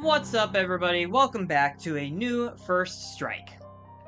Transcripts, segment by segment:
What's up, everybody? Welcome back to a new First Strike.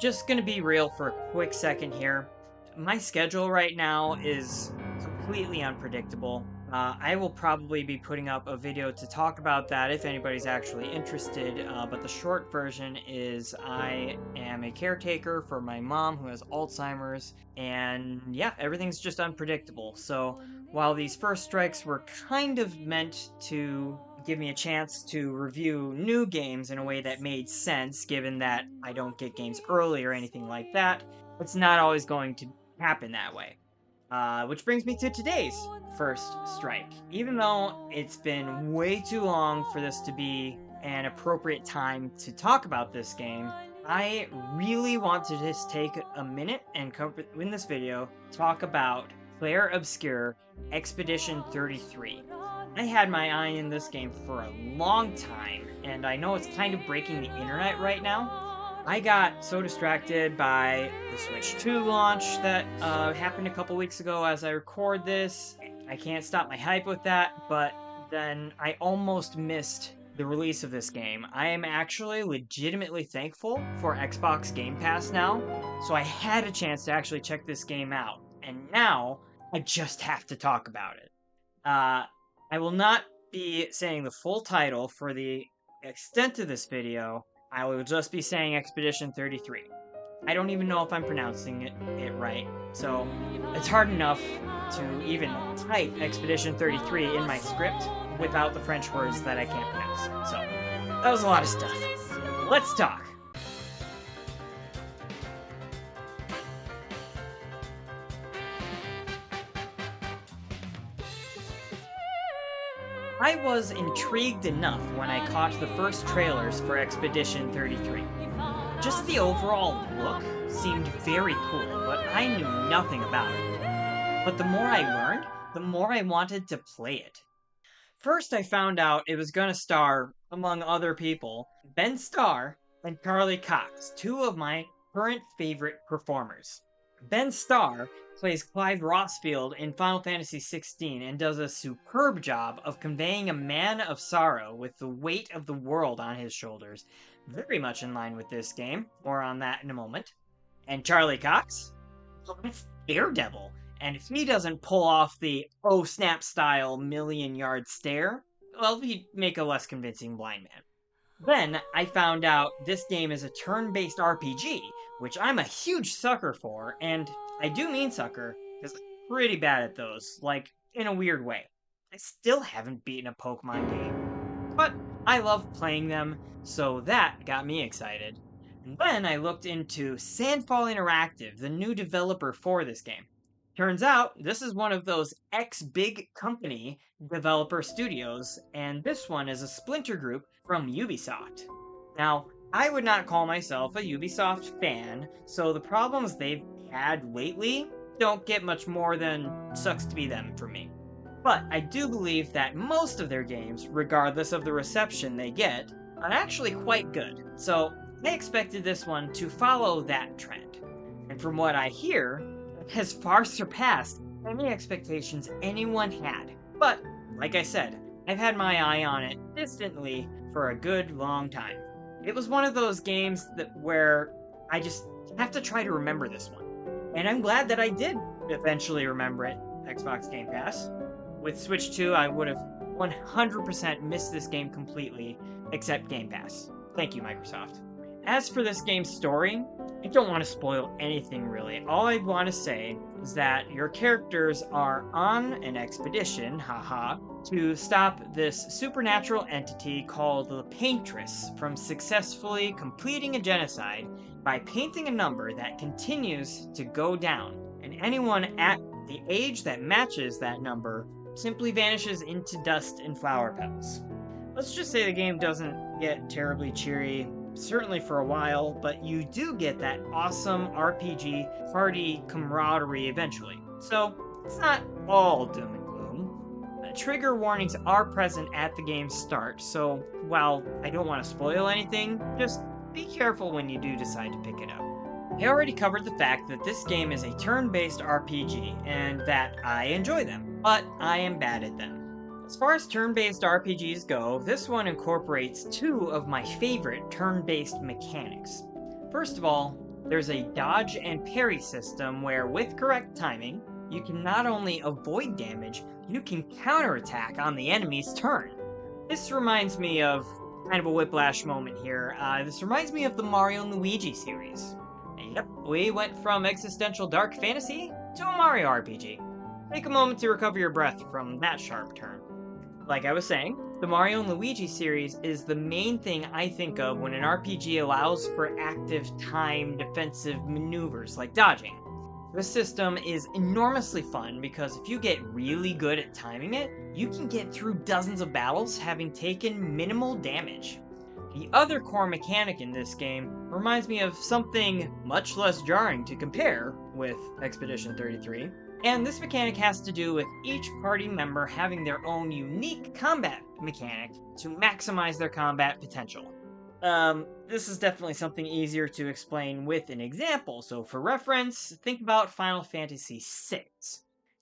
Just gonna be real for a quick second here. My schedule right now is completely unpredictable. I will probably be putting up a video to talk about that if anybody's actually interested, but the short version is I am a caretaker for my mom who has Alzheimer's, and yeah, everything's just unpredictable. So while these First Strikes were kind of meant to give me a chance to review new games in a way that made sense, given that I don't get games early or anything like that, it's not always going to happen that way. Which brings me to today's First Strike. Even though it's been way too long for this to be an appropriate time to talk about this game, I really want to just take a minute and cover in this video talk about Clair Obscur Expedition 33. I had my eye in this game for a long time, and I know it's kind of breaking the internet right now. I got so distracted by the Switch 2 launch that happened a couple weeks ago as I record this. I can't stop my hype with that, but then I almost missed the release of this game. I am actually legitimately thankful for Xbox Game Pass now, so I had a chance to actually check this game out, and now I just have to talk about it. I will not be saying the full title for the extent of this video. I will just be saying Expedition 33. I don't even know if I'm pronouncing it right, so it's hard enough to even type Expedition 33 in my script without the French words that I can't pronounce. So, that was a lot of stuff. Let's talk! I was intrigued enough when I caught the first trailers for Expedition 33. Just the overall look seemed very cool, but I knew nothing about it. But the more I learned, the more I wanted to play it. First, I found out it was gonna star, among other people, Ben Starr and Charlie Cox, two of my current favorite performers. Ben Starr plays Clive Rossfield in Final Fantasy XVI and does a superb job of conveying a man of sorrow with the weight of the world on his shoulders, very much in line with this game. More on that in a moment. And Charlie Cox? Well, that's Daredevil, and if he doesn't pull off the oh snap style million-yard stare, well, he'd make a less convincing blind man. Then I found out this game is a turn-based RPG, which I'm a huge sucker for, and I do mean sucker, because I'm pretty bad at those, like, in a weird way. I still haven't beaten a Pokemon game, but I love playing them, so that got me excited. And then I looked into Sandfall Interactive, the new developer for this game. Turns out, this is one of those ex-big company developer studios, and this one is a splinter group from Ubisoft. Now, I would not call myself a Ubisoft fan, so the problems they've had lately don't get much more than sucks to be them for me. But I do believe that most of their games, regardless of the reception they get, are actually quite good, so I expected this one to follow that trend. And from what I hear, has far surpassed any expectations anyone had. But, like I said, I've had my eye on it distantly for a good long time. It was one of those games where I just have to try to remember this one. And I'm glad that I did eventually remember it, Xbox Game Pass. With Switch 2, I would have 100% missed this game completely, except Game Pass. Thank you, Microsoft. As for this game's story, I don't want to spoil anything really. All I want to say is that your characters are on an expedition, haha, to stop this supernatural entity called the Paintress from successfully completing a genocide by painting a number that continues to go down, and anyone at the age that matches that number simply vanishes into dust and flower petals. Let's just say the game doesn't get terribly cheery, certainly for a while, but you do get that awesome RPG party camaraderie eventually. So, it's not all doom and gloom. Trigger warnings are present at the game's start, so while I don't want to spoil anything, just be careful when you do decide to pick it up. I already covered the fact that this game is a turn-based RPG, and that I enjoy them, but I am bad at them. As far as turn-based RPGs go, this one incorporates two of my favorite turn-based mechanics. First of all, there's a dodge and parry system where, with correct timing, you can not only avoid damage, you can counterattack on the enemy's turn. This reminds me of kind of a whiplash moment here. This reminds me of the Mario and Luigi series. And yep, we went from existential dark fantasy to a Mario RPG. Take a moment to recover your breath from that sharp turn. Like I was saying, the Mario and Luigi series is the main thing I think of when an RPG allows for active time defensive maneuvers like dodging. This system is enormously fun because if you get really good at timing it, you can get through dozens of battles having taken minimal damage. The other core mechanic in this game reminds me of something much less jarring to compare with Expedition 33, and this mechanic has to do with each party member having their own unique combat mechanic to maximize their combat potential. This is definitely something easier to explain with an example, so for reference, think about Final Fantasy VI.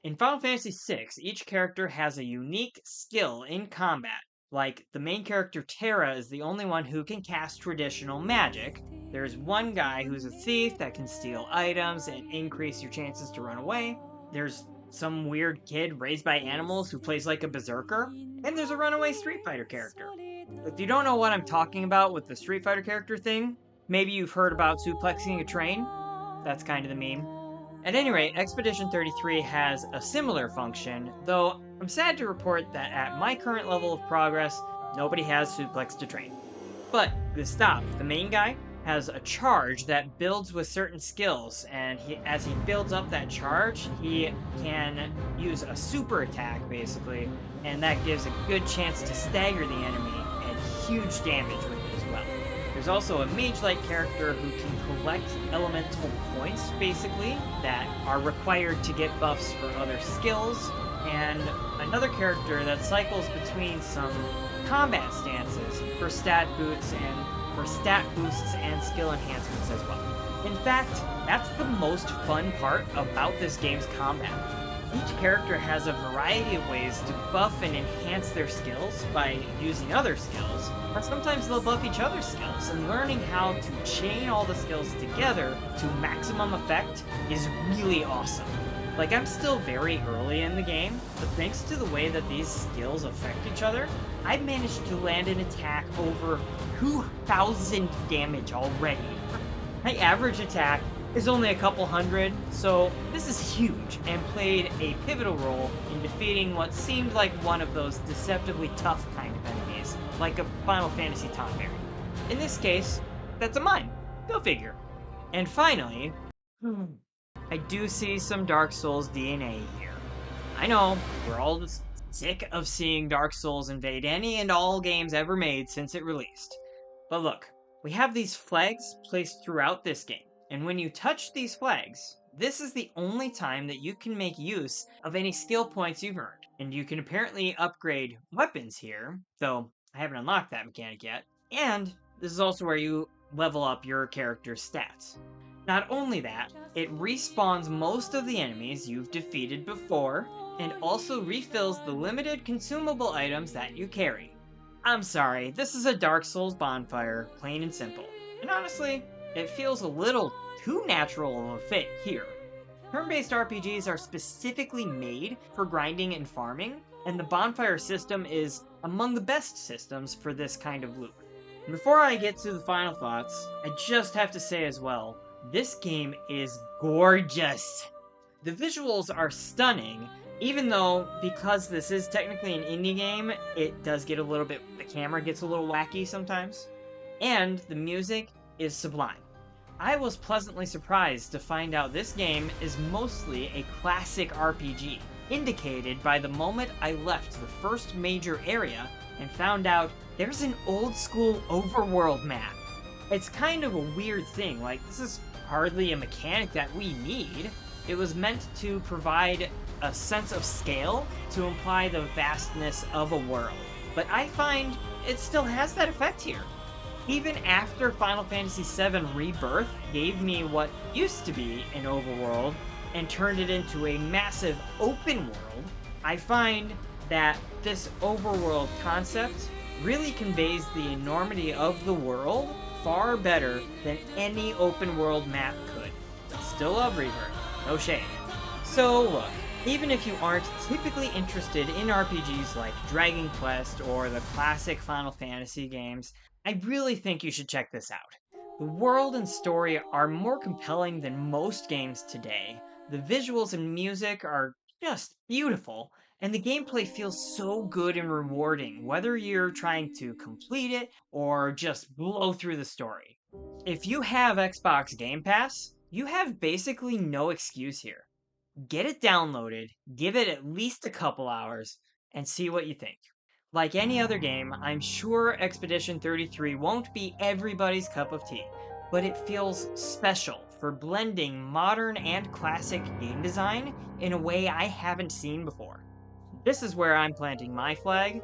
In Final Fantasy VI, each character has a unique skill in combat. Like, the main character Terra is the only one who can cast traditional magic. There's one guy who's a thief that can steal items and increase your chances to run away. There's some weird kid raised by animals who plays like a berserker. And there's a runaway Street Fighter character. If you don't know what I'm talking about with the Street Fighter character thing, maybe you've heard about suplexing a train. That's kind of the meme. At any rate, Expedition 33 has a similar function, though I'm sad to report that at my current level of progress, nobody has suplexed a train. But this stops. The main guy has a charge that builds with certain skills, and as he builds up that charge, he can use a super attack, basically, and that gives a good chance to stagger the enemy and huge damage with it as well. There's also a mage-like character who can collect elemental points, basically, that are required to get buffs for other skills, and another character that cycles between some combat stances for stat boosts and skill enhancements as well. In fact, that's the most fun part about this game's combat. Each character has a variety of ways to buff and enhance their skills by using other skills, or sometimes they'll buff each other's skills, and learning how to chain all the skills together to maximum effect is really awesome. Like, I'm still very early in the game, but thanks to the way that these skills affect each other, I've managed to land an attack over 2,000 damage already. My average attack is only a couple hundred, so this is huge, and played a pivotal role in defeating what seemed like one of those deceptively tough kind of enemies, like a Final Fantasy Tonberry. In this case, that's a mine. Go figure. And finally, I do see some Dark Souls DNA here. I know, we're all just sick of seeing Dark Souls invade any and all games ever made since it released. But look, we have these flags placed throughout this game, and when you touch these flags, this is the only time that you can make use of any skill points you've earned. And you can apparently upgrade weapons here, though I haven't unlocked that mechanic yet, and this is also where you level up your character's stats. Not only that, it respawns most of the enemies you've defeated before, and also refills the limited consumable items that you carry. I'm sorry, this is a Dark Souls bonfire, plain and simple. And honestly, it feels a little too natural of a fit here. Turn-based RPGs are specifically made for grinding and farming, and the bonfire system is among the best systems for this kind of loop. And before I get to the final thoughts, I just have to say as well, this game is gorgeous. The visuals are stunning, even though, because this is technically an indie game, it does get a little bit, the camera gets a little wacky sometimes. And the music is sublime. I was pleasantly surprised to find out this game is mostly a classic RPG, indicated by the moment I left the first major area and found out there's an old school overworld map. It's kind of a weird thing, like this is hardly a mechanic that we need. It was meant to provide a sense of scale to imply the vastness of a world. But I find it still has that effect here. Even after Final Fantasy VII Rebirth gave me what used to be an overworld and turned it into a massive open world, I find that this overworld concept really conveys the enormity of the world far better than any open world map could. Still love Rebirth, no shade. So look, even if you aren't typically interested in RPGs like Dragon Quest or the classic Final Fantasy games, I really think you should check this out. The world and story are more compelling than most games today. The visuals and music are just beautiful, and the gameplay feels so good and rewarding, whether you're trying to complete it or just blow through the story. If you have Xbox Game Pass, you have basically no excuse here. Get it downloaded, give it at least a couple hours, and see what you think. Like any other game, I'm sure Expedition 33 won't be everybody's cup of tea, but it feels special for blending modern and classic game design in a way I haven't seen before. This is where I'm planting my flag.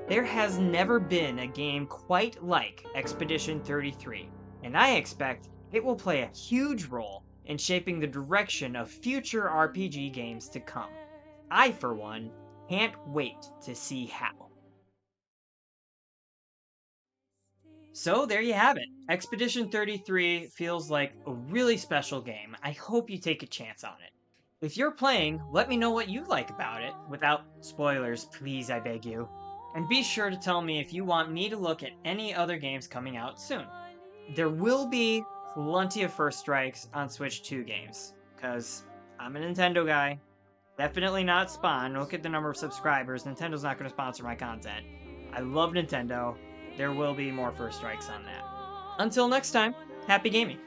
There has never been a game quite like Expedition 33, and I expect it will play a huge role in shaping the direction of future RPG games to come. I, for one, can't wait to see how. So there you have it. Expedition 33 feels like a really special game. I hope you take a chance on it. If you're playing, let me know what you like about it, without spoilers, please, I beg you. And be sure to tell me if you want me to look at any other games coming out soon. There will be plenty of First Strikes on Switch 2 games, because I'm a Nintendo guy. Definitely not Spawn. Look at the number of subscribers. Nintendo's not going to sponsor my content. I love Nintendo. There will be more First Strikes on that. Until next time, happy gaming!